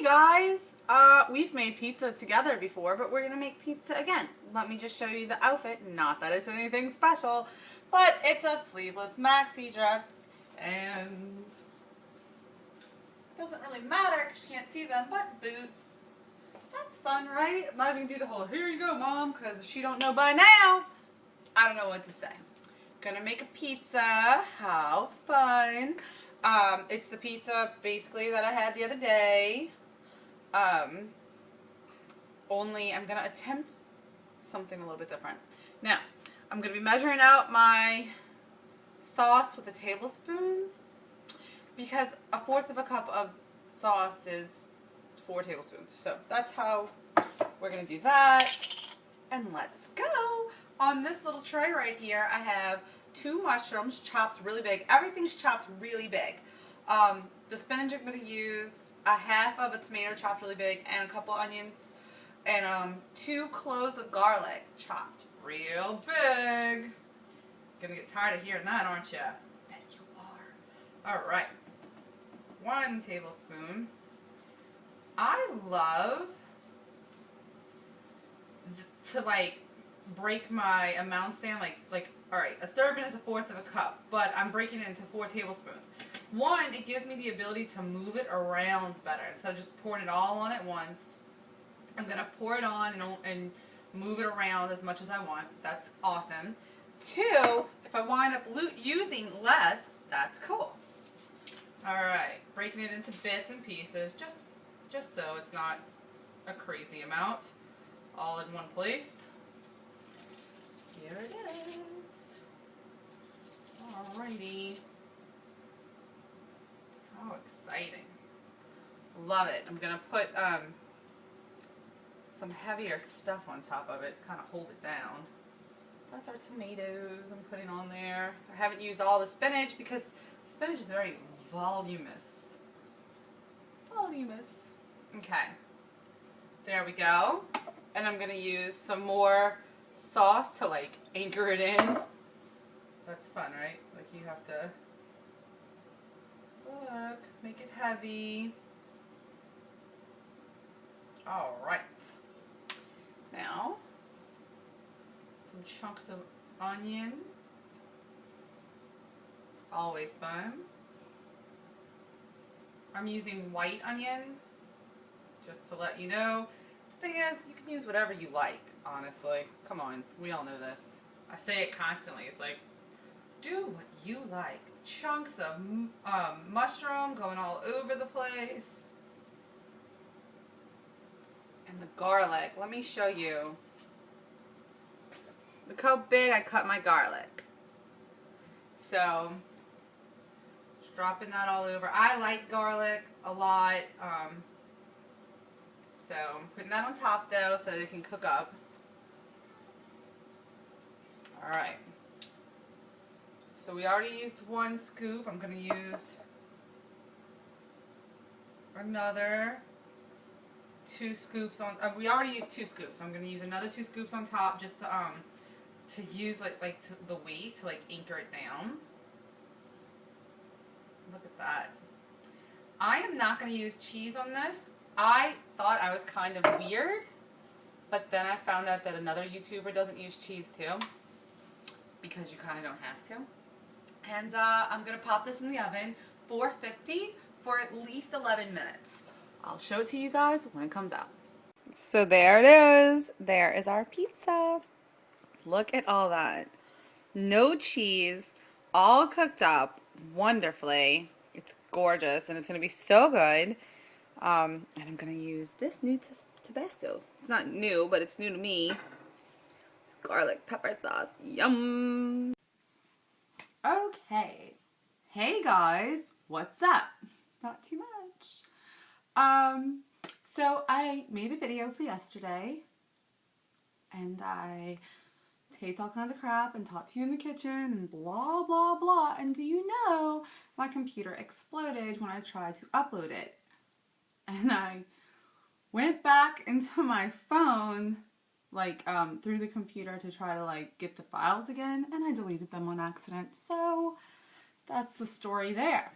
Guys, we've made pizza together before, but we're gonna make pizza again. Let me just show you the outfit. Not that it's anything special, but it's a sleeveless maxi dress, and it doesn't really matter because you can't see them, but boots. That's fun, right? I'm not even gonna do the whole, here you go, Mom, because if she don't know by now, I don't know what to say. Gonna make a pizza. How fun. It's the pizza, basically, that I had the other day. Only I'm going to attempt something a little bit different. Now, I'm going to be measuring out my sauce with a tablespoon because a fourth of a cup of sauce is 4 tablespoons. So that's how we're going to do that. And let's go. On this little tray right here, I have 2 mushrooms chopped really big. Everything's chopped really big. The spinach I'm going to use, a half of a tomato chopped really big, and a couple onions, and 2 cloves of garlic chopped real big. Gonna get tired of hearing that, aren't you? Bet you are. Alright. 1 tablespoon. I love to break my amounts down, alright, a serving is a fourth of a cup, but I'm breaking it into 4 tablespoons. 1, it gives me the ability to move it around better instead of just pouring it all on at once. I'm going to pour it on and move it around as much as I want. That's awesome. 2, if I wind up using less, that's cool. Alright, breaking it into bits and pieces, just so it's not a crazy amount, all in one place. Here it is. Alrighty. How exciting. Love it. I'm going to put some heavier stuff on top of it, kind of hold it down. That's our tomatoes I'm putting on there. I haven't used all the spinach because spinach is very voluminous. Okay. There we go. And I'm going to use some more sauce to anchor it in. That's fun, right? You have to look, make it heavy. Alright. Now, some chunks of onion. Always fun. I'm using white onion, just to let you know. The thing is, you can use whatever you like, honestly. Come on, we all know this. I say it constantly. It's like, do what you like. Chunks of mushroom going all over the place. And the garlic. Let me show you. Look how big I cut my garlic. So, just dropping that all over. I like garlic a lot. So, I'm putting that on top though so that it can cook up. Alright. So we already used 1 scoop. I'm going to use another 2 scoops on. We already used 2 scoops. I'm going to use another 2 scoops on top just to use the weight to anchor it down. Look at that. I am not going to use cheese on this. I thought I was kind of weird, but then I found out that another YouTuber doesn't use cheese too, because you kind of don't have to. And I'm going to pop this in the oven, 450, for at least 11 minutes. I'll show it to you guys when it comes out. So there it is. There is our pizza. Look at all that. No cheese, all cooked up wonderfully. It's gorgeous, and it's going to be so good. And I'm going to use this new Tabasco. It's not new, but it's new to me. Garlic pepper sauce. Yum! Okay. Hey guys, what's up? Not too much. So I made a video for yesterday, and I taped all kinds of crap and talked to you in the kitchen and blah blah blah, and do you know my computer exploded when I tried to upload it, and I went back into my phone through the computer to try to get the files again, and I deleted them on accident. So that's the story there.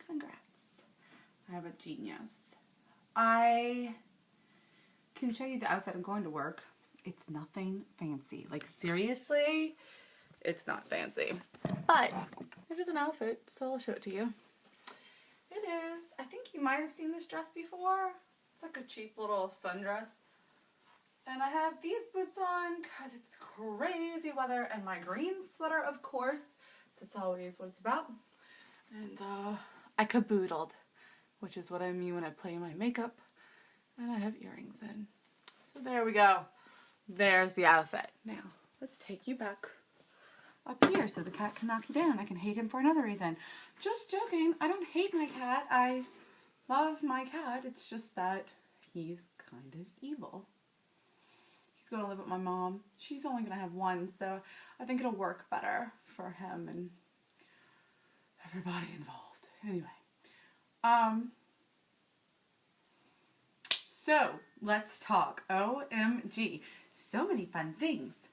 Congrats. I have a genius. I can show you the outfit I'm going to work. It's nothing fancy. Like, seriously, it's not fancy. But it is an outfit, so I'll show it to you. It is, I think you might have seen this dress before. It's like a cheap little sundress. And I have these boots on because it's crazy weather, and my green sweater, of course. That's always what it's about. And I caboodled, which is what I mean when I play my makeup. And I have earrings in. So there we go. There's the outfit. Now, let's take you back up here so the cat can knock you down. I can hate him for another reason. Just joking. I don't hate my cat. I love my cat. It's just that he's kind of evil. He's going to live with my mom. She's only going to have one, so I think it'll work better for him and everybody involved. Anyway. So, let's talk. OMG. So many fun things.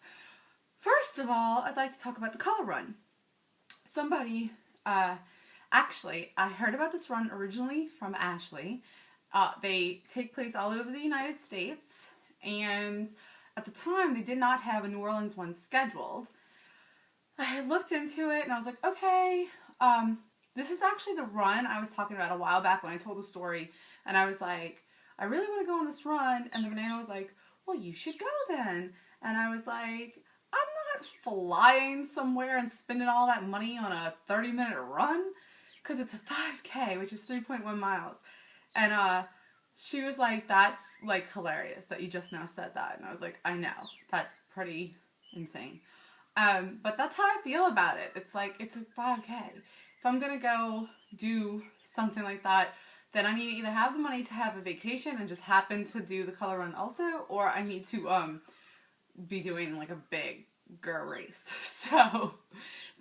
First of all, I'd like to talk about the color run. Somebody, actually, I heard about this run originally from Ashley. They take place all over the United States, and at the time, they did not have a New Orleans one scheduled. I looked into it, and I was like, okay, this is actually the run I was talking about a while back when I told the story, and I was like, I really want to go on this run, and the banana was like, well, you should go then. And I was like, I'm not flying somewhere and spending all that money on a 30-minute run, because it's a 5K, which is 3.1 miles. And she was like, that's like hilarious that you just now said that. And I was like, I know, that's pretty insane. But that's how I feel about it. It's like, it's a 5K. If I'm going to go do something like that, then I need to either have the money to have a vacation and just happen to do the color run also, or I need to be doing like a bigger race. So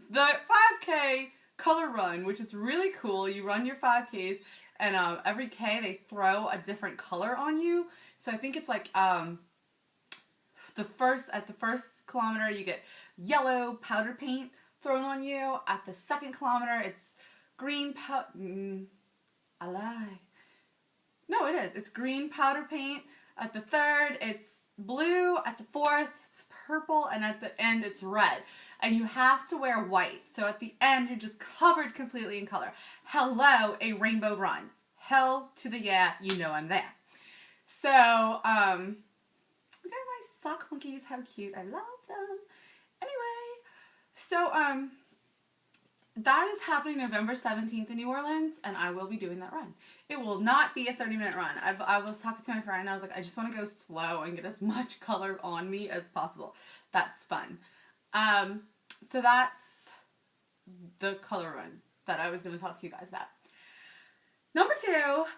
the 5K color run, which is really cool, you run your 5Ks, and every K they throw a different color on you. So I think it's like at the first kilometer you get yellow powder paint thrown on you. At the second kilometer it's green I lie. No, it is. It's green powder paint. At the third, it's blue. At the fourth, it's purple. And at the end, it's red. And you have to wear white. So at the end, you're just covered completely in color. Hello, a rainbow run. Hell to the yeah, you know I'm there. So, look at my sock monkeys. How cute. I love them. Anyway, so, that is happening November 17th in New Orleans, and I will be doing that run. It will not be a 30-minute run. I was talking to my friend, and I was like, I just want to go slow and get as much color on me as possible. That's fun. So that's the color run that I was going to talk to you guys about. Number 2,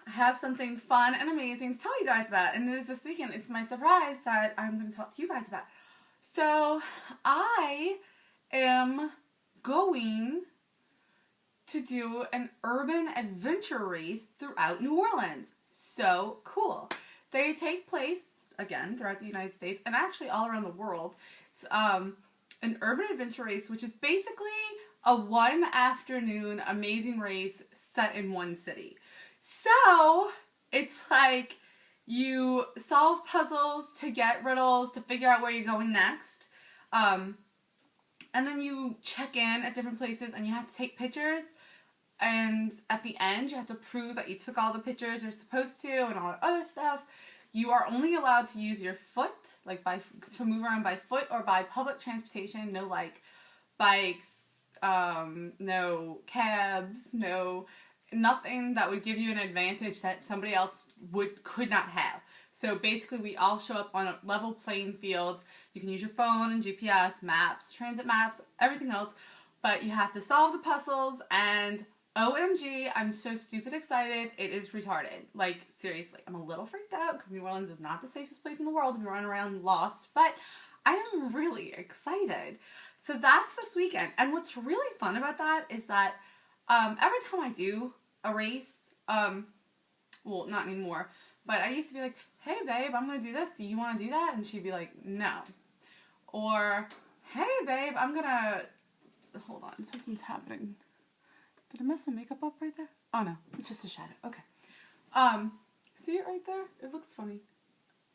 I have something fun and amazing to tell you guys about, and it is this weekend. It's my surprise that I'm going to talk to you guys about. So I am going to do an urban adventure race throughout New Orleans. So cool. They take place, again, throughout the United States and actually all around the world. It's an urban adventure race, which is basically a one afternoon amazing race set in one city. So it's like you solve puzzles to get riddles to figure out where you're going next. And then you check in at different places and you have to take pictures. And at the end, you have to prove that you took all the pictures you're supposed to and all that other stuff. You are only allowed to use your foot, like to move around by foot or by public transportation. No like bikes, no cabs, nothing that would give you an advantage that somebody else could not have. So basically, we all show up on a level playing field. You can use your phone and GPS, maps, transit maps, everything else, but you have to solve the puzzles, and OMG, I'm so stupid excited. It is retarded. Like, seriously, I'm a little freaked out because New Orleans is not the safest place in the world to be running around lost, but I am really excited. So that's this weekend, and what's really fun about that is that every time I do a race, well, not anymore, but I used to be like, hey babe, I'm going to do this. Do you want to do that? And she'd be like, no. Or, hey babe, I'm going to, hold on, something's happening. Did I mess my makeup up right there? Oh no, it's just a shadow. Okay. See it right there? It looks funny.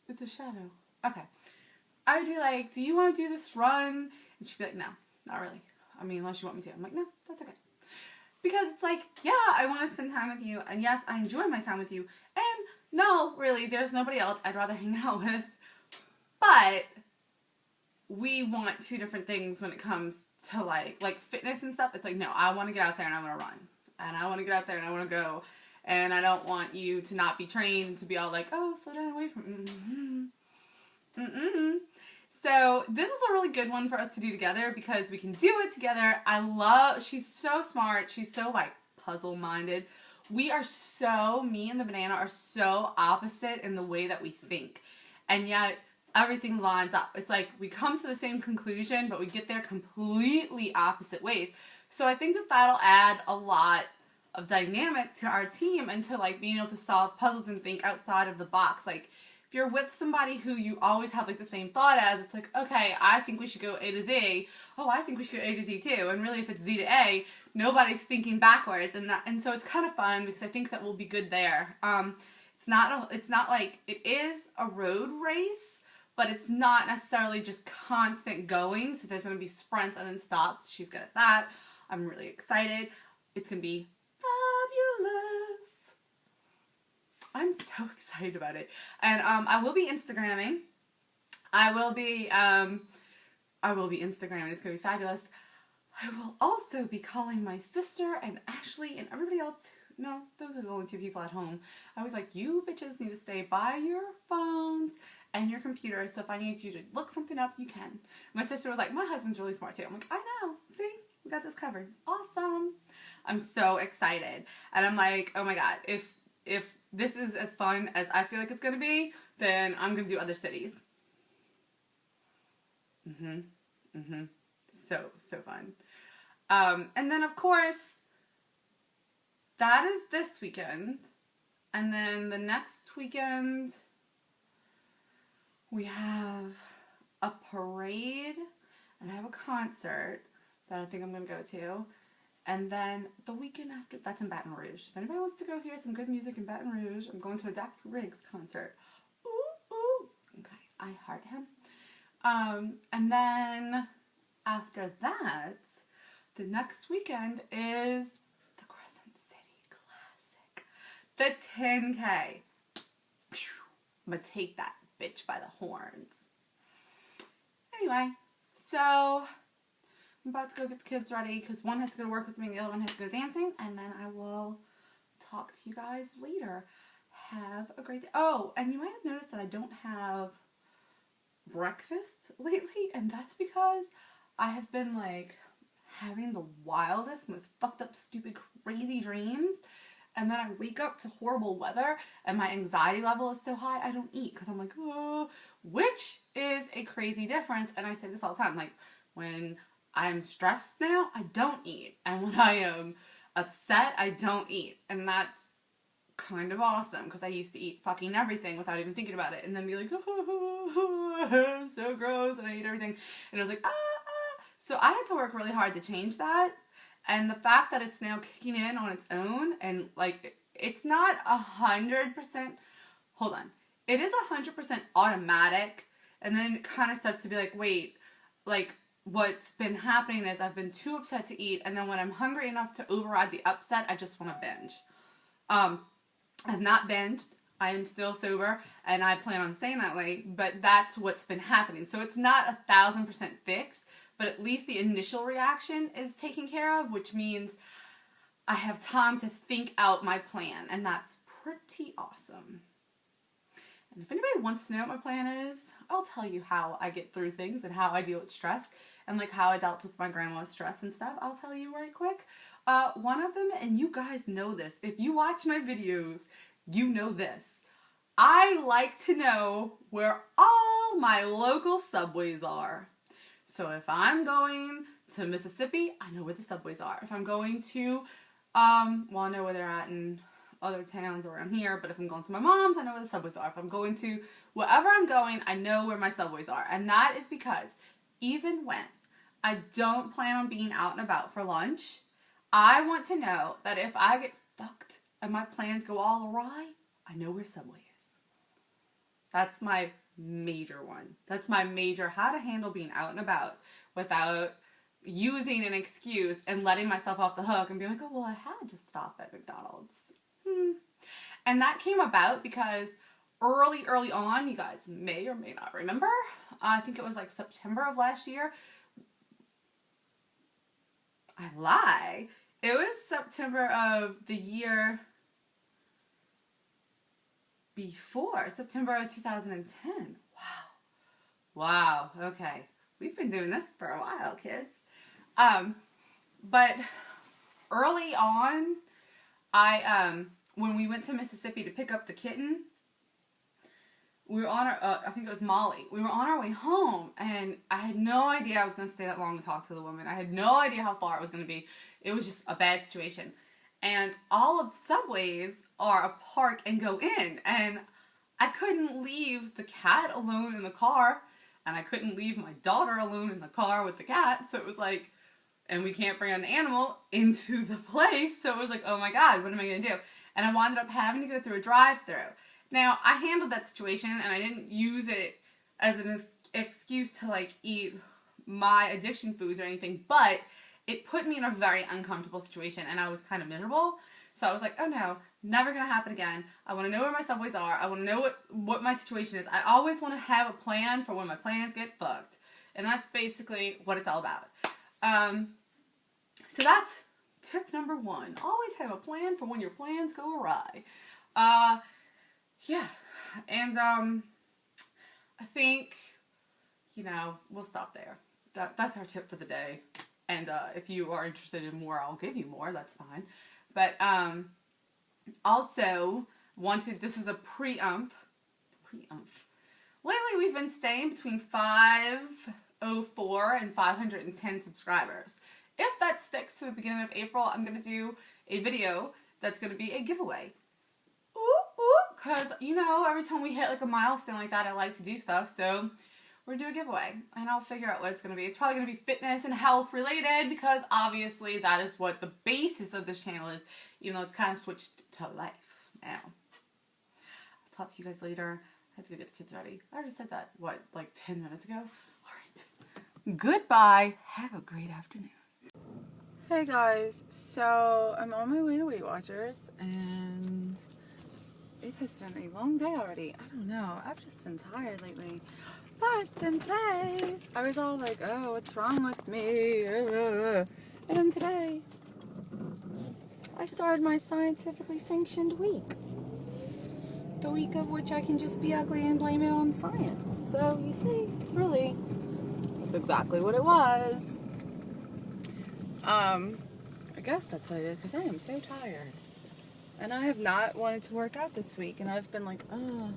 It's a shadow. Okay. I would be like, do you want to do this run? And she'd be like, no, not really. I mean, unless you want me to. I'm like, no, that's okay. Because it's like, yeah, I want to spend time with you. And yes, I enjoy my time with you. And no, really, there's nobody else I'd rather hang out with. But we want two different things when it comes to like fitness and stuff. It's like, no, I want to get out there and I want to run. And I want to get out there and I want to go. And I don't want you to not be trained and to be all like, oh, slow down away from So this is a really good one for us to do together because we can do it together. She's so smart. She's so like puzzle minded. Me and the banana are so opposite in the way that we think. And yet everything lines up. It's like we come to the same conclusion, but we get there completely opposite ways. So I think that that'll add a lot of dynamic to our team and to like being able to solve puzzles and think outside of the box. Like if you're with somebody who you always have like the same thought as, it's like, okay, I think we should go A to Z. Oh, I think we should go A to Z too. And really if it's Z to A, nobody's thinking backwards. And so it's kind of fun because I think that we'll be good there. It's not like, it is a road race, but it's not necessarily just constant going. So there's going to be sprints and then stops. She's good at that. I'm really excited. It's going to be fabulous. I'm so excited about it. And I will be Instagramming. I will be Instagramming. It's going to be fabulous. I will also be calling my sister and Ashley and everybody else. No, those are the only two people at home. I was like, you bitches need to stay by your phones and your computers. So if I need you to look something up, you can. My sister was like, my husband's really smart too. I'm like, I know. See? We got this covered. Awesome. I'm so excited. And I'm like, oh my God, if this is as fun as I feel like it's going to be, then I'm going to do other cities. So fun. And then of course, that is this weekend. And then the next weekend, we have a parade and I have a concert that I think I'm going to go to. And then the weekend after, that's in Baton Rouge. If anybody wants to go hear some good music in Baton Rouge, I'm going to a Dax Riggs concert. Ooh, ooh. Okay, I heart him. And then after that, the next weekend is the Crescent City Classic. The 10K. I'm going to take that bitch by the horns. Anyway, so I'm about to go get the kids ready because one has to go to work with me and the other one has to go dancing. And then I will talk to you guys later. Have a great day. Oh, and you might have noticed that I don't have breakfast lately. And that's because I have been like having the wildest, most fucked up, stupid, crazy dreams. And then I wake up to horrible weather and my anxiety level is so high I don't eat because I'm like, oh, which is a crazy difference. And I say this all the time, like when I'm stressed now, I don't eat. And when I am upset, I don't eat. And that's kind of awesome because I used to eat fucking everything without even thinking about it. And then be like, oh, so gross, and I eat everything. And I was like, ah. So I had to work really hard to change that. And the fact that it's now kicking in on its own and like, it's not 100%, hold on. It is 100% automatic. And then it kind of starts to be like, wait, like, what's been happening is I've been too upset to eat, and then when I'm hungry enough to override the upset, I just want to binge. I've not binged. I am still sober, and I plan on staying that way, but that's what's been happening. So it's not 1,000% fixed, but at least the initial reaction is taken care of, which means I have time to think out my plan, and that's pretty awesome. And if anybody wants to know what my plan is, I'll tell you how I get through things and how I deal with stress and like how I dealt with my grandma's stress and stuff. I'll tell you right quick. One of them, and you guys know this, if you watch my videos, you know this. I like to know where all my local subways are. So if I'm going to Mississippi, I know where the subways are. If I'm going to, well, I know where they're at in other towns around here, but if I'm going to my mom's, I know where the subways are. If I'm going to wherever I'm going, I know where my subways are. And that is because even when I don't plan on being out and about for lunch, I want to know that if I get fucked and my plans go all awry, I know where Subway is. That's my major one. That's my major how to handle being out and about without using an excuse and letting myself off the hook and being like, oh, well, I had to stop at McDonald's. And that came about because early on, you guys may or may not remember, I think it was like September of last year. I lie. It was September of the year before, September of 2010. Wow. Okay. We've been doing this for a while, kids. But early on, when we went to Mississippi to pick up the kitten, we were on our, I think it was Molly. We were on our way home, and I had no idea I was going to stay that long to talk to the woman. I had no idea how far it was going to be. It was just a bad situation. And all of Subways are a park and go in, and I couldn't leave the cat alone in the car, and I couldn't leave my daughter alone in the car with the cat, so it was like, and we can't bring an animal into the place, so it was like, oh my God, what am I going to do? And I wound up having to go through a drive-thru. Now, I handled that situation, and I didn't use it as an excuse to, like, eat my addiction foods or anything, but it put me in a very uncomfortable situation, and I was kind of miserable. So I was like, oh no, never going to happen again. I want to know where my Subways are. I want to know what my situation is. I always want to have a plan for when my plans get fucked. And that's basically what it's all about. So that's tip number 1. Always have a plan for when your plans go awry. Yeah. And I think, we'll stop there. That's our tip for the day. And if you are interested in more, I'll give you more. That's fine. But also this is a pre-ump. Lately, we've been staying between 504 and 510 subscribers. If that sticks to the beginning of April, I'm going to do a video that's going to be a giveaway. Because, every time we hit like a milestone like that, I like to do stuff. So we're going to do a giveaway, and I'll figure out what it's going to be. It's probably going to be fitness and health related, because obviously that is what the basis of this channel is, even though it's kind of switched to life now. I'll talk to you guys later. I have to go get the kids ready. I already said that, like 10 minutes ago? All right. Goodbye. Have a great afternoon. Hey guys, so I'm on my way to Weight Watchers, and it has been a long day already. I don't know. I've just been tired lately. But then today, I was all like, oh, what's wrong with me? And then today, I started my scientifically sanctioned week. The week of which I can just be ugly and blame it on science. So, you see, it's exactly what it was. I guess that's what it is, because I am so tired. And I have not wanted to work out this week, and I've been like, oh.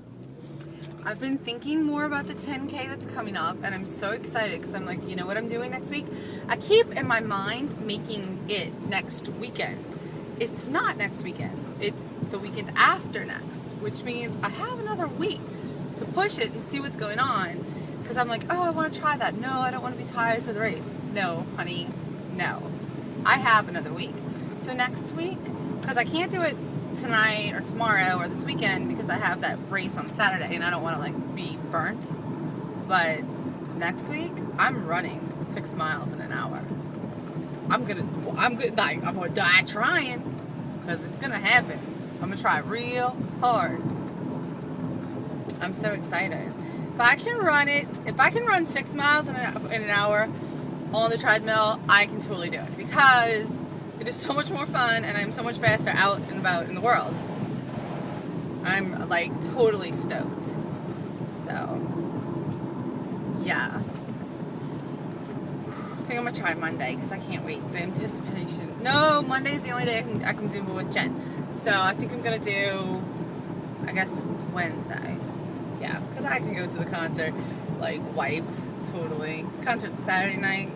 I've been thinking more about the 10K that's coming up, and I'm so excited, because I'm like, you know what I'm doing next week? I keep in my mind making it next weekend. It's not next weekend. It's the weekend after next, which means I have another week to push it and see what's going on, because I'm like, oh, I want to try that. No, I don't want to be tired for the race. No, honey, no. I have another week. So next week, because I can't do it tonight or tomorrow or this weekend because I have that race on Saturday and I don't want to like be burnt, but next week I'm running 6 miles in an hour. I'm gonna die trying, because it's gonna happen. I'm gonna try real hard. I'm so excited. If I can run 6 miles in an hour on the treadmill, I can totally do it, because it is so much more fun and I'm so much faster out and about in the world. I'm like totally stoked. So, yeah. I think I'm gonna try Monday, because I can't wait. The anticipation. No, Monday's the only day I can Zumba with Jen. So I think I'm gonna do, I guess, Wednesday. Yeah, because I can go to the concert like wiped totally. Concert Saturday night.